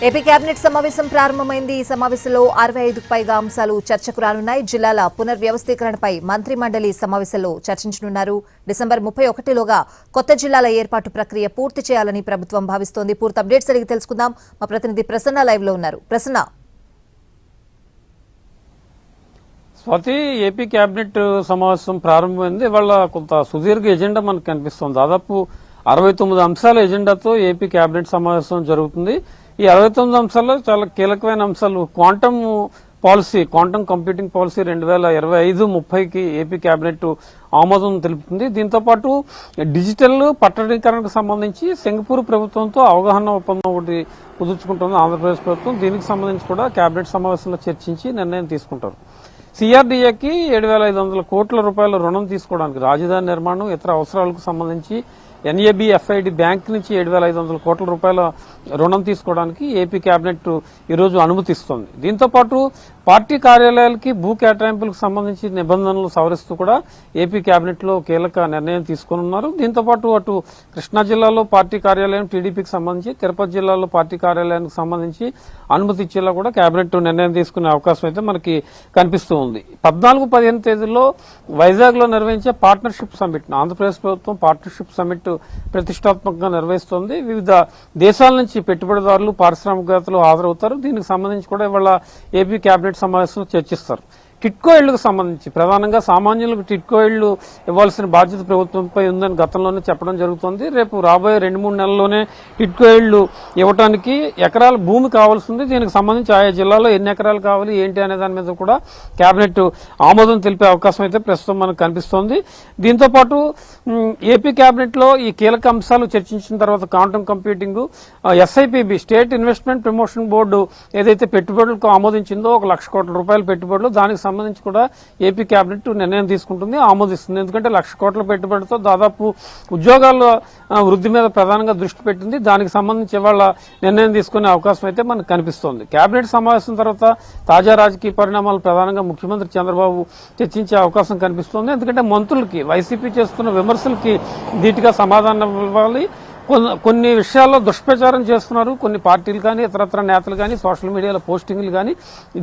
AP cabinet సమావేశం ప్రారంభమైంది. ఈ సమావేశంలో 65కు పైగా అంశాలు చర్చకు రానున్నాయి. జిల్లాల పునర్వ్యవస్థీకరణపై మంత్రి మండలి సమావేశంలో చర్చించనున్నారు. డిసెంబర్ 31లోగా కొత్త జిల్లాల ఏర్పాటు ప్రక్రియ పూర్తి చేయాలని ప్రభుత్వం భావిస్తోంది. పూర్తి అప్డేట్స్ అడిగి తెలుసుకుందాం. మా ప్రతినిధి ప్రసన్న లైవ్ లో ఉన్నారు. ప్రసన్న, స్వాతి, ఏపీ కేబినెట్ సమావేశం ప్రారంభమైంది. ఇవాళ కొంత సుదీర్ఘ ఎజెండా మనకు కనిపిస్తోంది. దాదాపు 69 అంశాల ఎజెండాతో ఏపీ కేబినెట్ సమావేశం జరుగుతుంది. ఈ 69 అంశాల్లో చాలా కీలకమైన అంశాలు quantum policy, quantum computing policy 2025-30కి ఏపీ కేబినెట్ ఆమోదం తెలుపుతుంది. దీంతో పాటు డిజిటల్ పట్టణీకరణకు సంబంధించి సింగపూర్ ప్రభుత్వంతో అవగాహన ఒప్పందం ఒకటి కుదుర్చుకుంటుంది ఆంధ్రప్రదేశ్ ప్రభుత్వం. దీనికి సంబంధించి కూడా కేబినెట్ సమావేశంలో చర్చించి నిర్ణయం తీసుకుంటారు. సిఆర్డీఏకి 7,500 కోట్ల రూపాయల రుణం తీసుకోవడానికి, రాజధాని నిర్మాణం, ఇతర అవసరాలకు సంబంధించి ఎన్ఏబిఎఫ్ఐడి బ్యాంక్ నుంచి 7,500 కోట్ల రూపాయల రుణం తీసుకోవడానికి ఏపీ కేబినెట్ ఈరోజు అనుమతిస్తోంది. దీంతో పాటు పార్టీ కార్యాలయాలకి భూ కేటాయింపులకు సంబంధించి నిబంధనలు సవరిస్తూ కూడా ఏపీ కేబినెట్ లో కీలక నిర్ణయం తీసుకున్నారు. దీంతో పాటు అటు కృష్ణా జిల్లాలో పార్టీ కార్యాలయం టీడీపీకి సంబంధించి, తిరుపతి జిల్లాలో పార్టీ కార్యాలయానికి సంబంధించి అనుమతి ఇచ్చేలా కూడా కేబినెట్ నిర్ణయం తీసుకునే అవకాశం అయితే మనకి కనిపిస్తూ ఉంది. 14-15 తేదీల్లో వైజాగ్ లో నిర్వహించే పార్ట్నర్షిప్ సమ్మిట్, ఆంధ్రప్రదేశ్ ప్రభుత్వం పార్ట్నర్షిప్ సమ్మిట్ ప్రతిష్టాత్మకంగా నిర్వహిస్తోంది. వివిధ దేశాల నుంచి పెట్టుబడిదారులు, పారిశ్రామికవేత్తలు హాజరవుతారు. దీనికి సంబంధించి కూడా ఇవాళ ఏపీ కేబినెట్ సమావేశంలో చర్చిస్తారు. టిట్కో ఇళ్లకు సంబంధించి ప్రధానంగా సామాన్యులకు టిట్కో ఇళ్లు ఇవ్వాల్సిన బాధ్యత ప్రభుత్వంపై ఉందని గతంలోనే చెప్పడం జరుగుతోంది. రేపు రాబోయే 2-3 నెలల్లోనే టిట్కో ఇళ్లు ఇవ్వడానికి ఎకరాల భూమి కావాల్సి ఉంది. దీనికి సంబంధించి ఆయా జిల్లాలో ఎన్ని ఎకరాలు కావాలి ఏంటి అనే దాని మీద కూడా కేబినెట్ ఆమోదం తెలిపే అవకాశం అయితే ప్రస్తుతం మనకు కనిపిస్తోంది. దీంతో పాటు ఏపీ కేబినెట్ లో ఈ కీలక అంశాలు చర్చించిన తర్వాత quantum computing, SIPB state investment promotion board ఏదైతే పెట్టుబడులకు ఆమోదించిందో 1,00,000 కోట్ల రూపాయల పెట్టుబడులు, దానికి సంబంధించి కూడా ఏపీ కేబినెట్ నిర్ణయం తీసుకుంటుంది, ఆమోదిస్తుంది. ఎందుకంటే 1,00,000 కోట్ల పెట్టుబడితో దాదాపు ఉద్యోగాల వృద్ధి మీద ప్రధానంగా దృష్టి పెట్టింది. దానికి సంబంధించి ఇవాళ నిర్ణయం తీసుకునే అవకాశం అయితే మనకు కనిపిస్తోంది. కేబినెట్ సమావేశం తర్వాత తాజా రాజకీయ పరిణామాలు ప్రధానంగా ముఖ్యమంత్రి చంద్రబాబు చర్చించే అవకాశం కనిపిస్తోంది. ఎందుకంటే మంత్రులకి, వైసీపీ చేస్తున్న విమర్శలకి ధీటుగా సమాధానం ఇవ్వాలి. కొన్ని విషయాల్లో దుష్ప్రచారం చేస్తున్నారు కొన్ని పార్టీలు కానీ, ఇతరత్ర నేతలు కానీ, సోషల్ మీడియాలో పోస్టింగ్లు కానీ.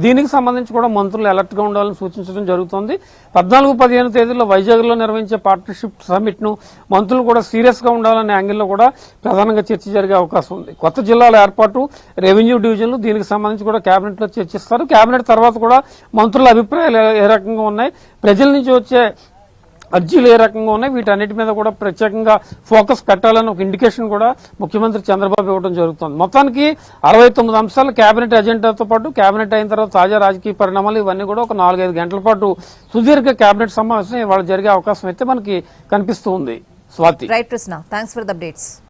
దీనికి సంబంధించి కూడా మంత్రులు అలర్ట్ గా ఉండాలని సూచించడం జరుగుతోంది. 14-15 తేదీల్లో వైజాగ్ లో నిర్వహించే పార్ట్నర్షిప్ సమ్మిట్ ను మంత్రులు కూడా సీరియస్ గా ఉండాలనే యాంగిల్లో కూడా ప్రధానంగా చర్చ జరిగే అవకాశం ఉంది. కొత్త జిల్లాల ఏర్పాటు, రెవెన్యూ డివిజన్లు, దీనికి సంబంధించి కూడా కేబినెట్ లో చర్చిస్తారు. కేబినెట్ తర్వాత కూడా మంత్రుల అభిప్రాయాలు ఏ రకంగా ఉన్నాయి, ప్రజల నుంచి వచ్చే అర్జీలు ఏ రకంగా ఉన్నాయి, వీటన్నిటి మీద కూడా ప్రత్యేకంగా ఫోకస్ పెట్టాలని ఒక ఇండికేషన్ కూడా ముఖ్యమంత్రి చంద్రబాబు ఇవ్వడం జరుగుతుంది. మొత్తానికి 69 అంశాలు కేబినెట్ ఎజెండాతో పాటు కేబినెట్ అయిన తర్వాత తాజా రాజకీయ పరిణామాలు ఇవన్నీ కూడా ఒక 4-5 గంటల పాటు సుదీర్ఘ కేబినెట్ సమావేశం ఇవాళ జరిగే అవకాశం అయితే మనకి కనిపిస్తూ ఉంది. స్వాతి. రైట్ ప్రశ్న, థ్యాంక్స్ ఫర్ ద అప్డేట్స్.